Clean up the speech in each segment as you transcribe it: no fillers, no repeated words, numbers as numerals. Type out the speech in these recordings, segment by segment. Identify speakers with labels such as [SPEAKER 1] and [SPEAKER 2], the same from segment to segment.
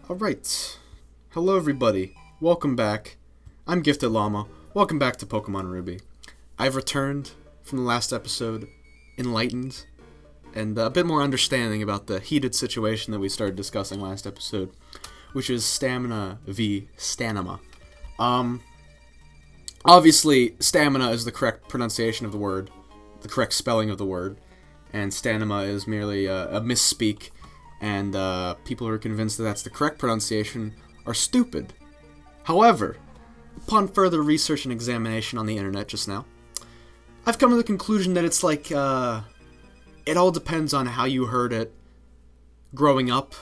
[SPEAKER 1] Alright. Hello everybody. Welcome back. I'm GiftedLlama. Welcome back to Pokemon Ruby. I've returned from the last episode, enlightened, and a bit more understanding about the heated situation that we started discussing last episode, which is Stamina v. Stanima. Obviously, Stamina is the correct pronunciation of the word, the correct spelling of the word, and Stanima is merely a misspeak, and people who are convinced that that's the correct pronunciation are stupid. However, upon further research and examination on the internet just now, I've come to the conclusion that it's like, it all depends on how you heard it growing up,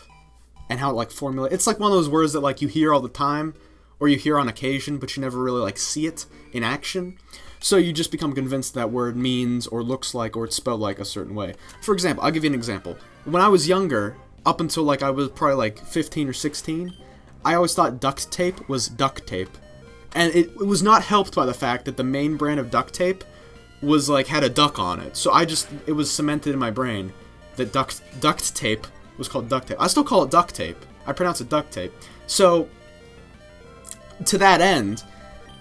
[SPEAKER 1] and how it, like, formulates. It's like one of those words that, like, you hear all the time, or you hear on occasion, but you never really, like, see it in action. So you just become convinced that word means, or looks like, or it's spelled like a certain way. For example, I'll give you an example. When I was younger, up until, like, I was probably, like, 15 or 16, I always thought duct tape was duct tape. And it was not helped by the fact that the main brand of duct tape was, like, had a duck on it. So it was cemented in my brain that duct tape was called duct tape. I still call it duct tape. I pronounce it duct tape. So, to that end,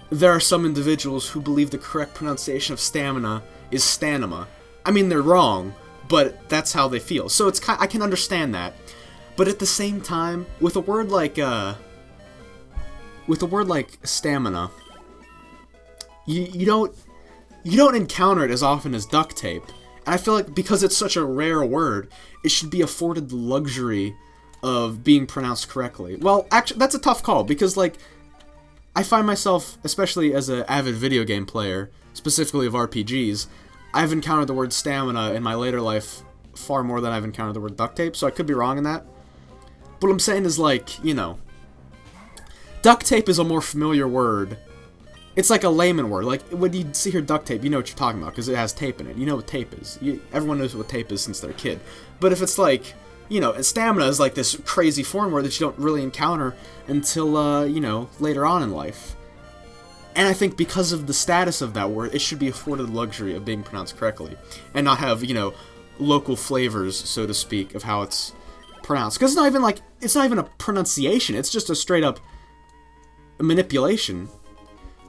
[SPEAKER 1] there are some individuals who believe the correct pronunciation of stamina is stanima. I mean, they're wrong, but that's how they feel. So I can understand that. But at the same time, with a word like stamina, you don't encounter it as often as duct tape. And I feel like because it's such a rare word, it should be afforded the luxury of being pronounced correctly. Well, actually, that's a tough call, because, like, I find myself, especially as an avid video game player, specifically of RPGs, I've encountered the word stamina in my later life far more than I've encountered the word duct tape, so I could be wrong in that. But what I'm saying is, like, you know, duct tape is a more familiar word. It's like a layman word. Like, when you see here duct tape, you know what you're talking about, because it has tape in it. You know what tape is. Everyone knows what tape is since they're a kid. But if it's like, you know, stamina is like this crazy foreign word that you don't really encounter until, you know, later on in life. And I think because of the status of that word, it should be afforded the luxury of being pronounced correctly. And not have, you know, local flavors, so to speak, of how it's pronounced. Because it's not even a pronunciation. It's just a straight up manipulation.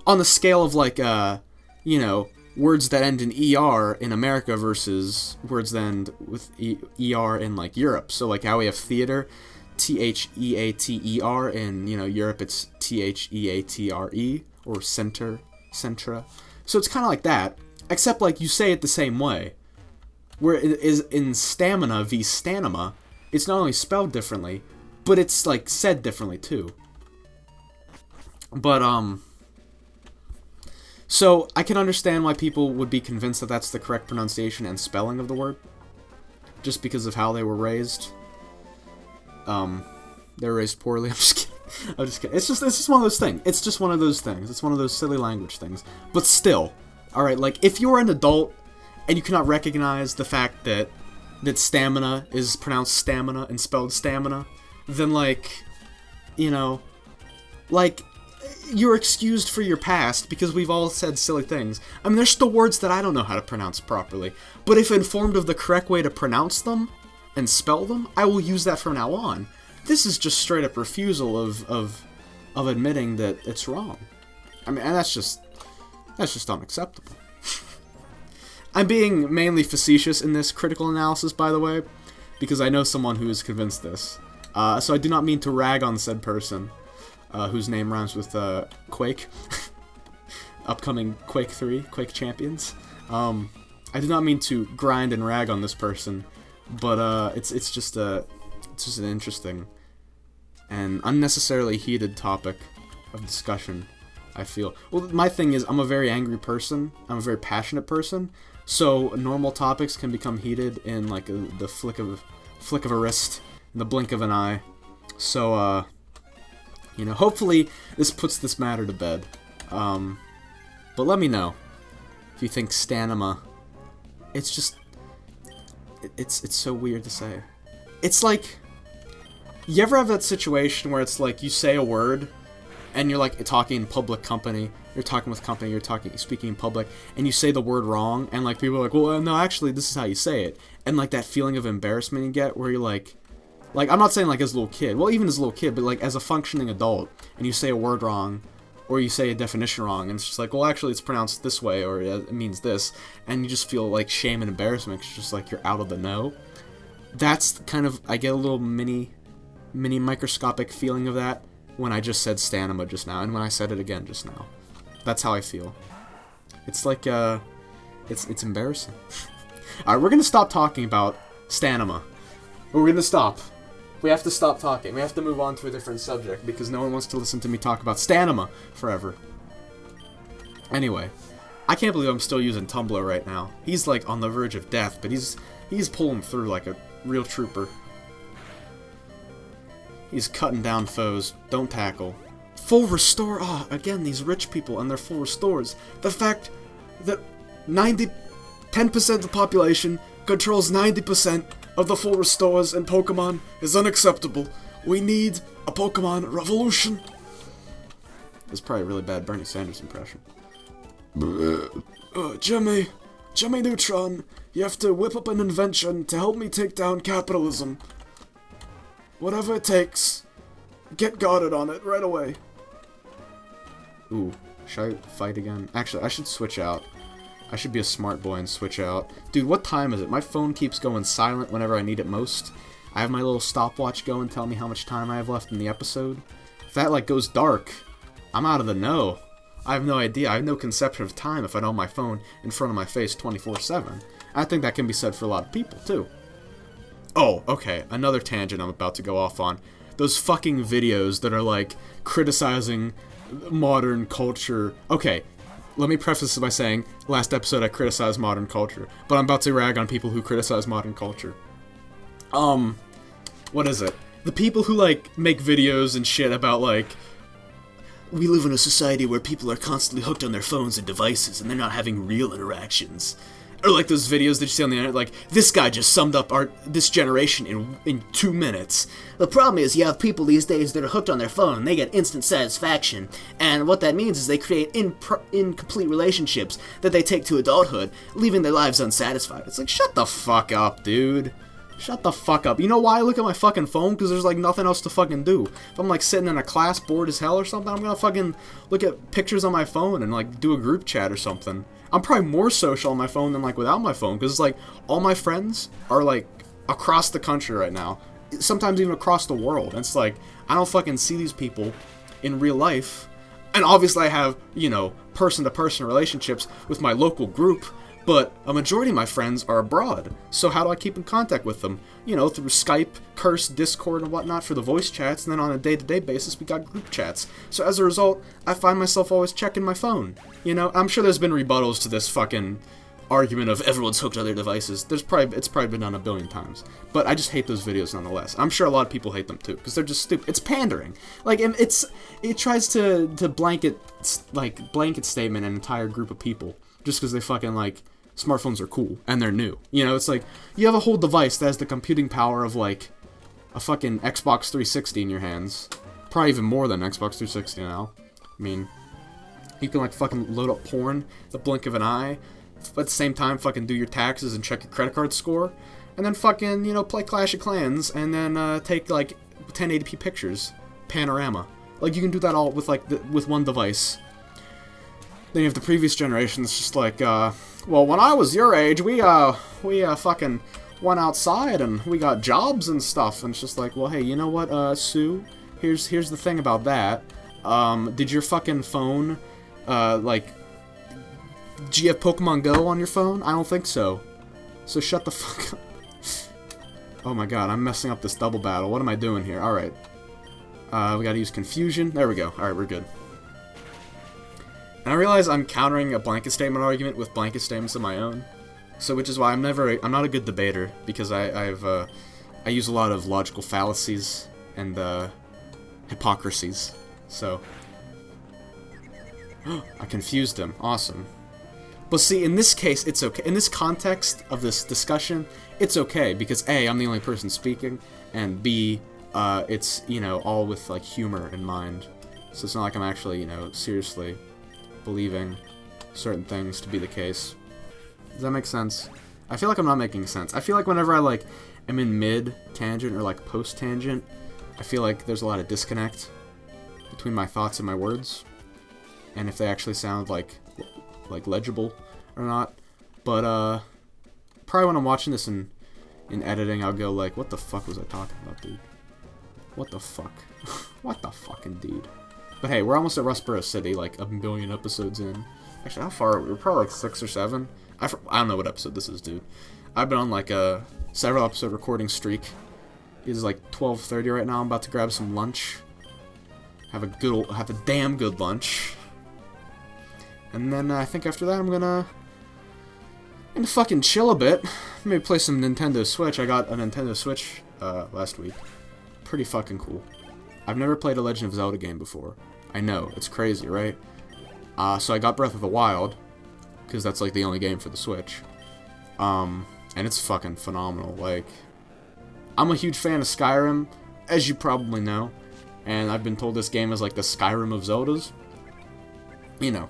[SPEAKER 1] On the scale of, like, you know, words that end in ER in America versus words that end with ER in, like, Europe. So, like, how we have theater, Theater, in, you know, Europe it's Theatre, or center, centra. So it's kind of like that, except, like, you say it the same way. Where it is in stamina v. stanima, it's not only spelled differently, but it's, like, said differently, too. But, so, I can understand why people would be convinced that that's the correct pronunciation and spelling of the word, just because of how they were raised. They were raised poorly. I'm just kidding. I'm just kidding. It's just one of those things. It's just one of those things. It's one of those silly language things. But still, alright, like, if you're an adult and you cannot recognize the fact that stamina is pronounced stamina and spelled stamina, then, like, you know, like, you're excused for your past, because we've all said silly things. I mean, there's still words that I don't know how to pronounce properly, but if informed of the correct way to pronounce them and spell them, I will use that from now on. This is just straight up refusal of admitting that it's wrong. I mean, and that's just unacceptable. I'm being mainly facetious in this critical analysis, by the way, because I know someone who is convinced this. So I do not mean to rag on said person, whose name rhymes with Quake. Upcoming Quake 3, Quake Champions. I do not mean to grind and rag on this person, but it's just an interesting and unnecessarily heated topic of discussion, I feel. Well, my thing is, I'm a very angry person. I'm a very passionate person. So normal topics can become heated in, like, the flick of a wrist, in the blink of an eye. So you know, hopefully this puts this matter to bed. But let me know if you think stanima. It's just, it's so weird to say. It's like, you ever have that situation where it's like you say a word and you're like talking in public company, you're talking with company, you're speaking in public, and you say the word wrong, and, like, people are like, well, no, actually, this is how you say it. And, like, that feeling of embarrassment you get where you're like, Like, I'm not saying, like, as a little kid. Well, even as a little kid, but, like, as a functioning adult, and you say a word wrong, or you say a definition wrong, and it's just like, well, actually, it's pronounced this way, or it means this, and you just feel, like, shame and embarrassment, because it's just, like, you're out of the know. That's kind of, I get a little mini microscopic feeling of that when I just said Statments just now, and when I said it again just now. That's how I feel. It's like, it's embarrassing. Alright, we're gonna stop talking about Statments. We're gonna stop. We have to stop talking. We have to move on to a different subject, because no one wants to listen to me talk about Statments forever. Anyway, I can't believe I'm still using Tumblr right now. He's, like, on the verge of death, but he's pulling through like a real trooper. He's cutting down foes. Don't tackle. Full restore. Ah, oh, again, these rich people and their full restores. The fact that 10% of the population controls 90% of the full restores in Pokemon is unacceptable. We need a Pokemon revolution. That's probably a really bad Bernie Sanders impression. Jimmy Neutron, you have to whip up an invention to help me take down capitalism. Whatever it takes, get guarded on it right away. Ooh, should I fight again? Actually, I should switch out. I should be a smart boy and switch out. Dude, what time is it? My phone keeps going silent whenever I need it most. I have my little stopwatch going, telling me how much time I have left in the episode. If that, like, goes dark, I'm out of the know. I have no idea. I have no conception of time if I don't have my phone in front of my face 24/7. I think that can be said for a lot of people, too. Oh, okay, another tangent I'm about to go off on. Those fucking videos that are, like, criticizing modern culture. Okay, let me preface this by saying, last episode I criticized modern culture, but I'm about to rag on people who criticize modern culture. What is it? The people who, like, make videos and shit about, like, we live in a society where people are constantly hooked on their phones and devices, and they're not having real interactions. Or like those videos that you see on the internet, like, this guy just summed up this generation in 2 minutes. The problem is you have people these days that are hooked on their phone, they get instant satisfaction, and what that means is they create incomplete relationships that they take to adulthood, leaving their lives unsatisfied. It's like, shut the fuck up, dude. Shut the fuck up. You know why I look at my fucking phone? Because there's, like, nothing else to fucking do. If I'm, like, sitting in a class bored as hell or something, I'm gonna fucking look at pictures on my phone and, like, do a group chat or something. I'm probably more social on my phone than, like, without my phone. Because, like, all my friends are, like, across the country right now. Sometimes even across the world. And it's like, I don't fucking see these people in real life. And obviously I have, you know, person-to-person relationships with my local group. But a majority of my friends are abroad, so how do I keep in contact with them? You know, through Skype, Curse, Discord, and whatnot for the voice chats, and then on a day-to-day basis, we got group chats. So as a result, I find myself always checking my phone. You know, I'm sure there's been rebuttals to this fucking argument of everyone's hooked on their devices. It's probably been done a billion times. But I just hate those videos nonetheless. I'm sure a lot of people hate them too, because they're just stupid. It's pandering. Like, it tries to blanket statement an entire group of people, just because they fucking, like, smartphones are cool, and they're new. You know, it's like, you have a whole device that has the computing power of, like, a fucking Xbox 360 in your hands. Probably even more than Xbox 360 now. I mean, you can, like, fucking load up porn the blink of an eye, at the same time fucking do your taxes and check your credit card score, and then fucking, you know, play Clash of Clans, and then take, like, 1080p pictures. Panorama. Like, you can do that all with, like, with one device. Then you have the previous generation that's just like, well, when I was your age, we fucking went outside and we got jobs and stuff. And it's just like, well, hey, you know what, Sue? Here's the thing about that. Did your fucking phone, like, do you have Pokemon Go on your phone? I don't think so. So shut the fuck up. Oh my god, I'm messing up this double battle. What am I doing here? Alright. We gotta use Confusion. There we go. Alright, we're good. And I realize I'm countering a blanket statement argument with blanket statements of my own, so which is why I'm not a good debater, because I use a lot of logical fallacies and hypocrisies. So I confused him. Awesome. But see, in this case, it's okay. In this context of this discussion, it's okay because A, I'm the only person speaking, and B, it's, you know, all with, like, humor in mind. So it's not like I'm actually, you know, seriously believing certain things to be the case. Does that make sense? I feel like I'm not making sense. I feel like whenever I, like, am in mid-tangent or, like, post-tangent, I feel like there's a lot of disconnect between my thoughts and my words, and if they actually sound, like legible or not. But, probably when I'm watching this in editing, I'll go, like, what the fuck was I talking about, dude? What the fuck? What the fuck, indeed. But hey, we're almost at Rustboro City, like, a million episodes in. Actually, how far are we? We're probably, like, 6 or 7. I don't know what episode this is, dude. I've been on, like, a several episode recording streak. It is, like, 12:30 right now. I'm about to grab some lunch. Have a damn good lunch. And then I think after that I'm gonna fucking chill a bit. Maybe play some Nintendo Switch. I got a Nintendo Switch last week. Pretty fucking cool. I've never played a Legend of Zelda game before. I know, it's crazy, right? So I got Breath of the Wild, because that's like the only game for the Switch. And it's fucking phenomenal. Like, I'm a huge fan of Skyrim, as you probably know. And I've been told this game is like the Skyrim of Zeldas. You know,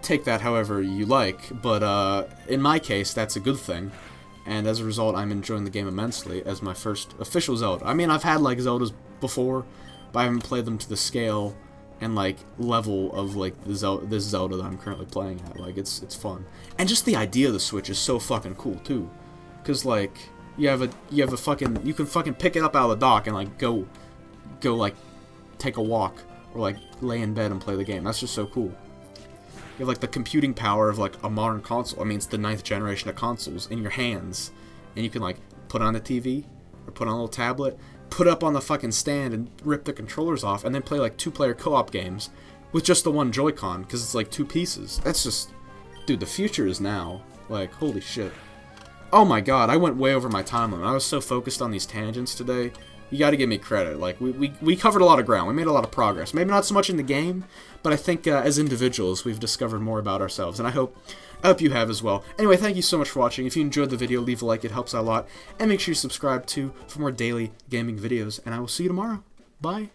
[SPEAKER 1] take that however you like, but in my case, that's a good thing. And as a result, I'm enjoying the game immensely as my first official Zelda. I mean, I've had, like, Zeldas before, but I haven't played them to the scale and, like, level of, like, this Zelda that I'm currently playing at. Like, it's fun. And just the idea of the Switch is so fucking cool, too. Because, like, you can fucking pick it up out of the dock and, like, go, like, take a walk or, like, lay in bed and play the game. That's just so cool. You have, like, the computing power of, like, a modern console. I mean, it's the 9th generation of consoles in your hands. And you can, like, put on the TV, or put on a little tablet, put up on the fucking stand and rip the controllers off, and then play, like, 2-player co-op games with just the one Joy-Con, because it's, like, 2 pieces. That's just... Dude, the future is now. Like, holy shit. Oh my god, I went way over my time limit. I was so focused on these tangents today. You gotta give me credit. Like, we covered a lot of ground. We made a lot of progress. Maybe not so much in the game, but I think as individuals, we've discovered more about ourselves, and I hope you have as well. Anyway, thank you so much for watching. If you enjoyed the video, leave a like. It helps out a lot. And make sure you subscribe, too, for more daily gaming videos, and I will see you tomorrow. Bye.